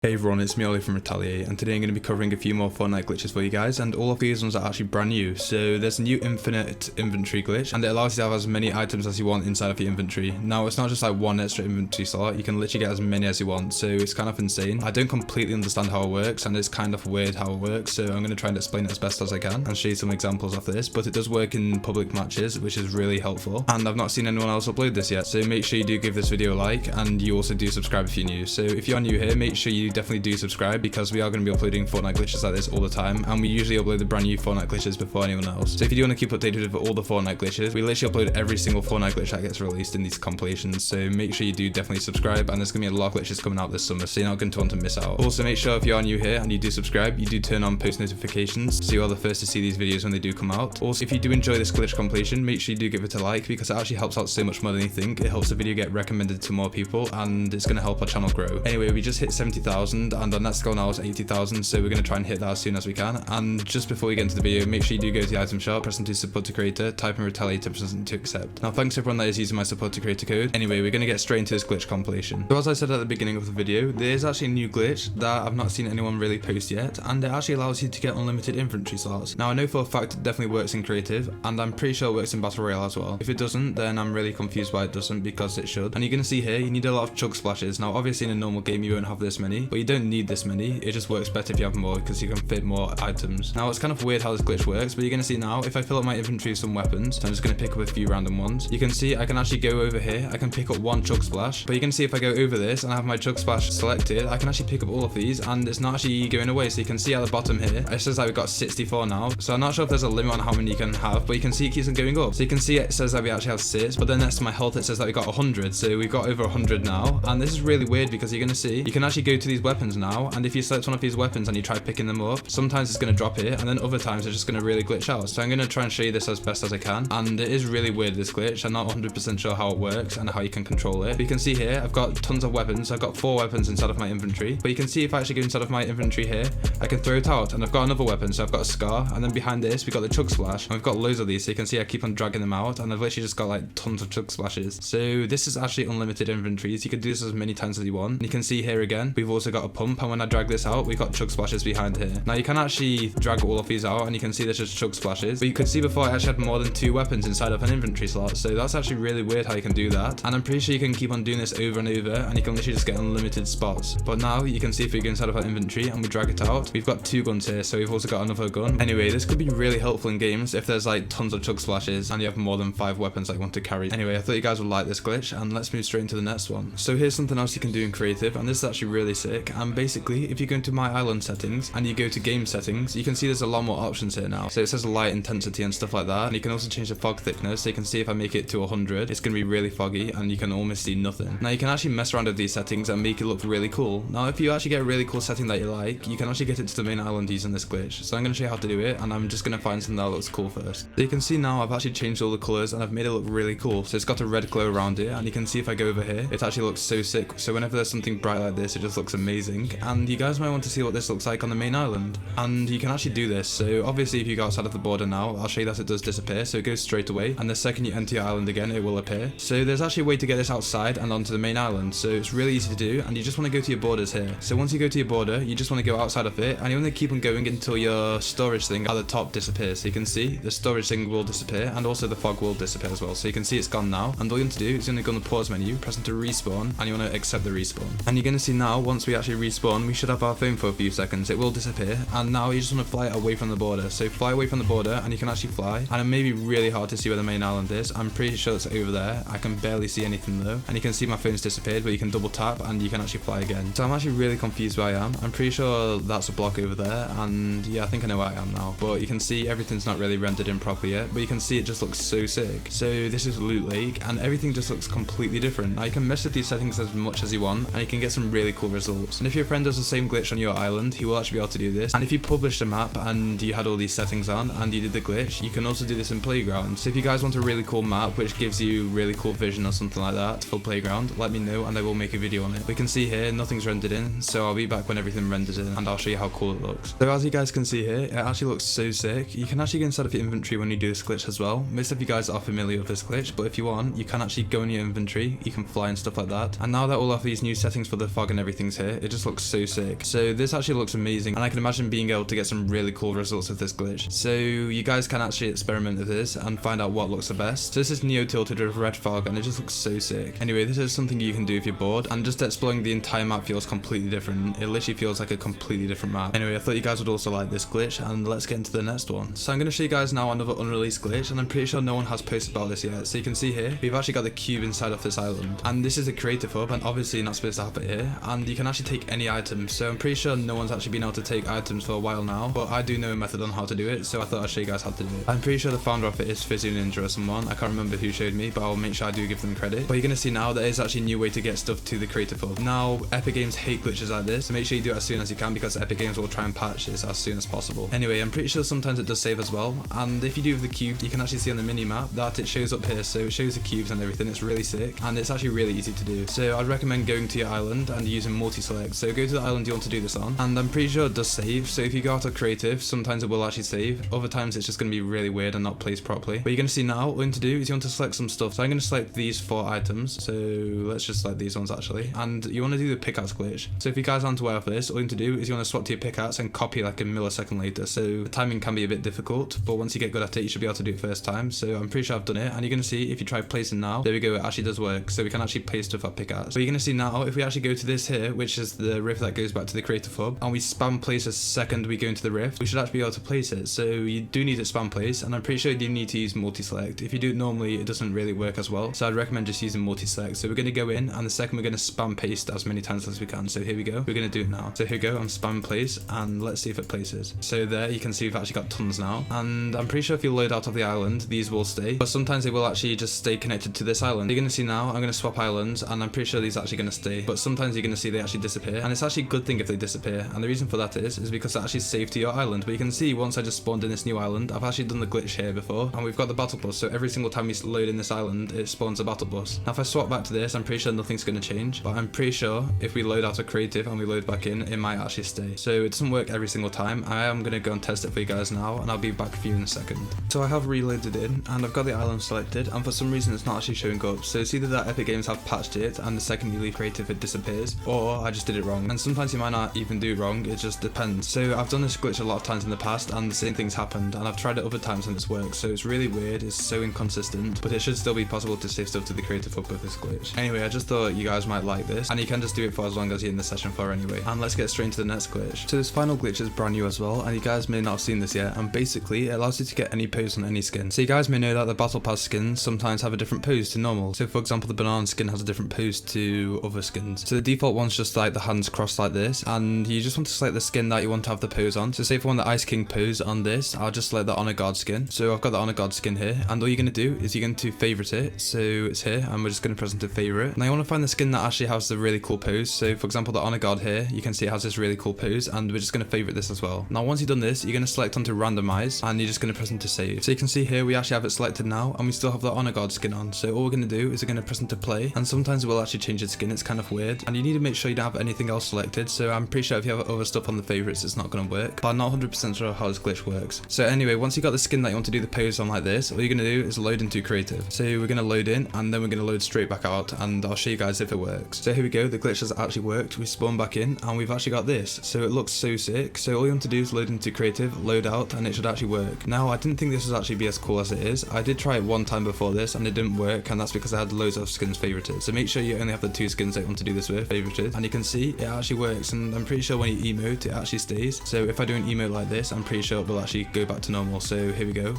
Hey everyone, it's me Ollie from Retaliate, and today I'm going to be covering a few more Fortnite glitches for you guys, and all of these ones are actually brand new. So there's a new infinite inventory glitch, and it allows you to have as many items as you want inside of your inventory. Now it's not just like one extra inventory slot, you can literally get as many as you want, so it's kind of insane. I don't completely understand how it works, and it's kind of weird how it works, so I'm going to try and explain it as best as I can and show you some examples of this, but it does work in public matches, which is really helpful, and I've not seen anyone else upload this yet, so make sure you do give this video a like, and you also do subscribe if you're new. So if you're new here, make sure you definitely do subscribe, because we are going to be uploading Fortnite glitches like this all the time, and we usually upload the brand new Fortnite glitches before anyone else. So if you do want to keep updated with all the Fortnite glitches, we literally upload every single Fortnite glitch that gets released in these compilations, so make sure you do definitely subscribe, and there's going to be a lot of glitches coming out this summer, so you're not going to want to miss out. Also make sure if you are new here and you do subscribe, you do turn on post notifications so you are the first to see these videos when they do come out. Also, if you do enjoy this glitch compilation, make sure you do give it a like, because it actually helps out so much more than you think. It helps the video get recommended to more people, and it's going to help our channel grow. Anyway, we just hit 70,000, and our next goal now is 80,000, so we're going to try and hit that as soon as we can. And just before we get into the video, make sure you do go to the item shop, press into support to creator, type in Retaliate, and press into accept. Now thanks to everyone that is using my support to creator code. Anyway, we're going to get straight into this glitch compilation. So as I said at the beginning of the video, there is actually a new glitch that I've not seen anyone really post yet, and it actually allows you to get unlimited inventory slots. Now I know for a fact it definitely works in creative, and I'm pretty sure it works in battle royale as well. If it doesn't, then I'm really confused why it doesn't, because it should. And you're going to see here, you need a lot of chug splashes. Now obviously in a normal game you won't have this many, but you don't need this many. It just works better if you have more, because you can fit more items. Now it's kind of weird how this glitch works, but you're going to see now, if I fill up my inventory with some weapons, so I'm just going to pick up a few random ones. You can see I can actually go over here, I can pick up one chug splash, but you can see if I go over this and I have my chug splash selected, I can actually pick up all of these, and it's not actually going away. So you can see at the bottom here, it says that we've got 64 now, so I'm not sure if there's a limit on how many you can have, but you can see it keeps on going up. So you can see it says that we actually have 6, but then next to my health it says that we got 100, so we've got over 100 now. And this is really weird, because you're going to see you can actually go to these weapons now, and if you select one of these weapons and you try picking them up, sometimes it's going to drop it, and then other times it's just going to really glitch out. So I'm going to try and show you this as best as I can, and it is really weird, this glitch. I'm not 100% sure how it works and how you can control it, but you can see here I've got tons of weapons. I've got 4 weapons inside of my inventory, but you can see if I actually go inside of my inventory here, I can throw it out, and I've got another weapon. So I've got a scar, and then behind this we've got the chug splash, and we've got loads of these, so you can see I keep on dragging them out, and I've literally just got like tons of chug splashes. So this is actually unlimited inventories. You can do this as many times as you want. And you can see here again we've also got a pump, and when I drag this out we've got chug splashes behind here. Now you can actually drag all of these out, and you can see there's just chug splashes, but you could see before I actually had more than 2 weapons inside of an inventory slot, so that's actually really weird how you can do that. And I'm pretty sure you can keep on doing this over and over, and you can literally just get unlimited spots. But now you can see if we go inside of our inventory and we drag it out, we've got 2 guns here, so we've also got another gun. Anyway, this could be really helpful in games if there's like tons of chug splashes and you have more than 5 weapons that you want to carry. Anyway, I thought you guys would like this glitch, and let's move straight into the next one. So here's something else you can do in creative, and this is actually really sick. And basically, if you go into my island settings and you go to game settings, you can see there's a lot more options here now. So it says light intensity and stuff like that, and you can also change the fog thickness. So you can see if I make it to 100, it's going to be really foggy and you can almost see nothing. Now you can actually mess around with these settings and make it look really cool. Now if you actually get a really cool setting that you like, you can actually get it to the main island using this glitch. So I'm going to show you how to do it, and I'm just going to find something that looks cool first. So you can see now I've actually changed all the colors and I've made it look really cool. So it's got a red glow around it, and you can see if I go over here, it actually looks so sick. So whenever there's something bright like this, it just looks amazing. And you guys might want to see what this looks like on the main island, and you can actually do this. So obviously if you go outside of the border now, I'll show you that it does disappear, so it goes straight away, and the second you enter your island again it will appear. So there's actually a way to get this outside and onto the main island, so it's really easy to do, and you just want to go to your borders here. So once you go to your border, you just want to go outside of it, and you want to keep on going until your storage thing at the top disappears. So you can see the storage thing will disappear, and also the fog will disappear as well. So you can see it's gone now, and all you want to do is you want to go on the pause menu, press into respawn, and you want to accept the respawn. And you're going to see now, once we actually respawn, we should have our phone for a few seconds. It will disappear, and now you just want to fly away from the border. So fly away from the border, and you can actually fly, and it may be really hard to see where the main island is. I'm pretty sure it's over there. I can barely see anything though, and you can see my phone's disappeared, but you can double tap and you can actually fly again. So I'm actually really confused where I am. I'm pretty sure that's a block over there, and yeah, I think I know where I am now, but you can see everything's not really rendered in properly yet, but you can see it just looks so sick. So this is Loot Lake, and everything just looks completely different. Now you can mess with these settings as much as you want, and you can get some really cool results. And if your friend does the same glitch on your island, he will actually be able to do this. And if you published a map and you had all these settings on and you did the glitch, you can also do this in Playground. So if you guys want a really cool map which gives you really cool vision or something like that for Playground, let me know and I will make a video on it. We can see here nothing's rendered in, so I'll be back when everything renders in and I'll show you how cool it looks. So as you guys can see here, it actually looks so sick. You can actually get inside of your inventory when you do this glitch as well. Most of you guys are familiar with this glitch, but if you want, you can actually go in your inventory, you can fly and stuff like that. And now that all of these new settings for the fog and everything's here, here, it just looks so sick. So this actually looks amazing, and I can imagine being able to get some really cool results with this glitch. So you guys can actually experiment with this and find out what looks the best. So this is Neo tilted with red fog, and it just looks so sick. Anyway, this is something you can do if you're bored, and just exploring the entire map feels completely different. It literally feels like a completely different map. Anyway, I thought you guys would also like this glitch, and let's get into the next one. So I'm going to show you guys now another unreleased glitch, and I'm pretty sure no one has posted about this yet. So you can see here, we've actually got the cube inside of this island, and this is a creative hub, and obviously you're not supposed to have it here, and you can actually take any items. So I'm pretty sure no one's actually been able to take items for a while now, but I do know a method on how to do it, so I thought I'd show you guys how to do it. I'm pretty sure the founder of it is Fizzy Ninja or someone. I can't remember who showed me, but I'll make sure I do give them credit. But you're going to see now there is actually a new way to get stuff to the creative hub. Now, Epic Games hate glitches like this, so make sure you do it as soon as you can, because Epic Games will try and patch this as soon as possible. Anyway, I'm pretty sure sometimes it does save as well, and if you do with the cube, you can actually see on the mini map that it shows up here, so it shows the cubes and everything. It's really sick, and it's actually really easy to do. So I'd recommend going to your island and using multi-select. So go to the island you want to do this on, and I'm pretty sure it does save. So if you go out of creative, sometimes it will actually save, other times it's just going to be really weird and not placed properly. But you're going to see now, all you need to do is you want to select some stuff. So I'm going to select these 4 items, so let's just select these ones actually, and you want to do the pickaxe glitch. So if you guys aren't aware of this, all you need to do is you want to swap to your pickaxe and copy like a millisecond later. So the timing can be a bit difficult, but once you get good at it, you should be able to do it first time. So I'm pretty sure I've done it, and you're going to see if you try placing now, there we go, it actually does work. So we can actually place stuff at pickaxe. But you're going to see now, if we actually go to this here, which is the rift that goes back to the creative hub, and we spam place a second we go into the rift, we should actually be able to place it. So you do need to spam place, and I'm pretty sure you need to use multi-select. If you do it normally, it doesn't really work as well. So I'd recommend just using multi-select. So we're going to go in, and the second we're going to spam paste as many times as we can. So here we go. We're going to do it now. So here we go. I'm spam place, and let's see if it places. So there you can see we've actually got tons now, and I'm pretty sure if you load out of the island, these will stay, but sometimes they will actually just stay connected to this island. You're going to see now, I'm going to swap islands, and I'm pretty sure these are actually going to stay, but sometimes you're going to see they actually disappear, and it's actually a good thing if they disappear, and the reason for that is because it actually saved to your island. But you can see once I just spawned in this new island, I've actually done the glitch here before, and we've got the battle bus, so every single time we load in this island, it spawns a battle bus. Now if I swap back to this, I'm pretty sure nothing's going to change, but I'm pretty sure if we load out of creative and we load back in, it might actually stay. So it doesn't work every single time. I am going to go and test it for you guys now, and I'll be back with you in a second. So I have reloaded in, and I've got the island selected, and for some reason it's not actually showing up. So it's either that Epic Games have patched it, and the second you leave creative it disappears, or I just did it wrong. And sometimes you might not even do it wrong, it just depends. So I've done this glitch a lot of times in the past, and the same things happened, and I've tried it other times and it's worked. So it's really weird, it's so inconsistent, but it should still be possible to save stuff to the creative hub with this glitch. Anyway, I just thought you guys might like this, and you can just do it for as long as you're in the session for anyway. And let's get straight into the next glitch. So this final glitch is brand new as well, and you guys may not have seen this yet, and basically it allows you to get any pose on any skin. So you guys may know that the battle pass skins sometimes have a different pose to normal. So for example, the banana skin has a different pose to other skins. So the default one's just like the hands crossed like this, and you just want to select the skin that you want to have the pose on. So say if I want the Ice King pose on this, I'll just select the Honor Guard skin. So I've got the Honor Guard skin here, and all you're going to do is you're going to favorite it. So it's here, and we're just going to press into favorite. Now you want to find the skin that actually has the really cool pose. So for example, the Honor Guard here, you can see it has this really cool pose, and we're just going to favorite this as well. Now once you've done this, you're going to select onto randomize, and you're just going to press into save. So you can see here we actually have it selected now, and we still have the Honor Guard skin on. So all we're going to do is we're going to press into play, and sometimes it will actually change the skin. It's kind of weird, and you need to make sure you don't have anything else selected. So I'm pretty sure if you have other stuff on the favorites, it's not going to work, but I'm not 100% sure how this glitch works. So anyway, once you got the skin that you want to do the pose on like this, all you're going to do is load into creative. So we're going to load in, and then we're going to load straight back out, and I'll show you guys if it works. So here we go, the glitch has actually worked. We spawn back in, and we've actually got this. So it looks so sick. So all you want to do is load into creative, load out, and it should actually work. Now I didn't think this would actually be as cool as it is. I did try it one time before this, and it didn't work, and that's because I had loads of skins favorited. So make sure you only have the 2 skins that you want to do this with favorited, and you can see it actually works. And I'm pretty sure when you emote, it actually stays. So if I do an emote like this, I'm pretty sure it will actually go back to normal. So here we go.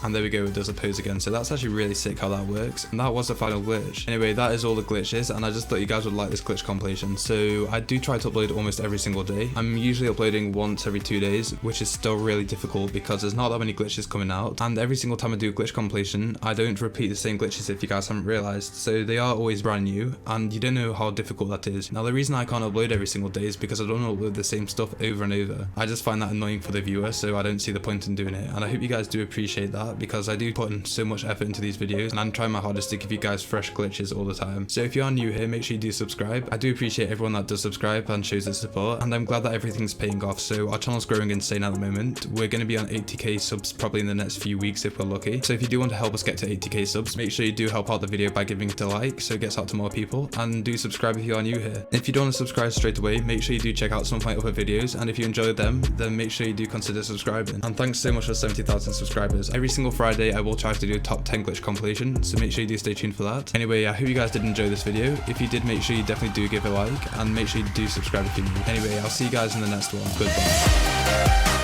And there we go, it does a pose again. So that's actually really sick how that works. And that was the final glitch. Anyway, that is all the glitches, and I just thought you guys would like this glitch compilation. So I do try to upload almost every single day. I'm usually uploading once every 2 days, which is still really difficult because there's not that many glitches coming out. And every single time I do a glitch compilation, I don't repeat the same glitches if you guys haven't realized. So they are always brand new, and you don't know how difficult that is. Now the reason I can't upload every single day is because I don't upload the same stuff over and over. I just find that annoying for the viewer, so I don't see the point in doing it. And I hope you guys do appreciate that. that, because I do put in so much effort into these videos and I'm trying my hardest to give you guys fresh glitches all the time. So if you are new here, make sure you do subscribe. I do appreciate everyone that does subscribe and shows its support, and I'm glad that everything's paying off. So our channel's growing insane at the moment. We're going to be on 80k subs probably in the next few weeks if we're lucky. So if you do want to help us get to 80k subs, make sure you do help out the video by giving it a like so it gets out to more people, and do subscribe if you are new here. If you don't want to subscribe straight away, make sure you do check out some of my other videos, and if you enjoy them, then make sure you do consider subscribing. And thanks so much for 70,000 subscribers. Every single Friday I will try to do a top 10 glitch compilation, so make sure you do stay tuned for that. Anyway, I hope you guys did enjoy this video. If you did, make sure you definitely do give a like, and make sure you do subscribe if you're new. Anyway, I'll see you guys in the next one. Goodbye.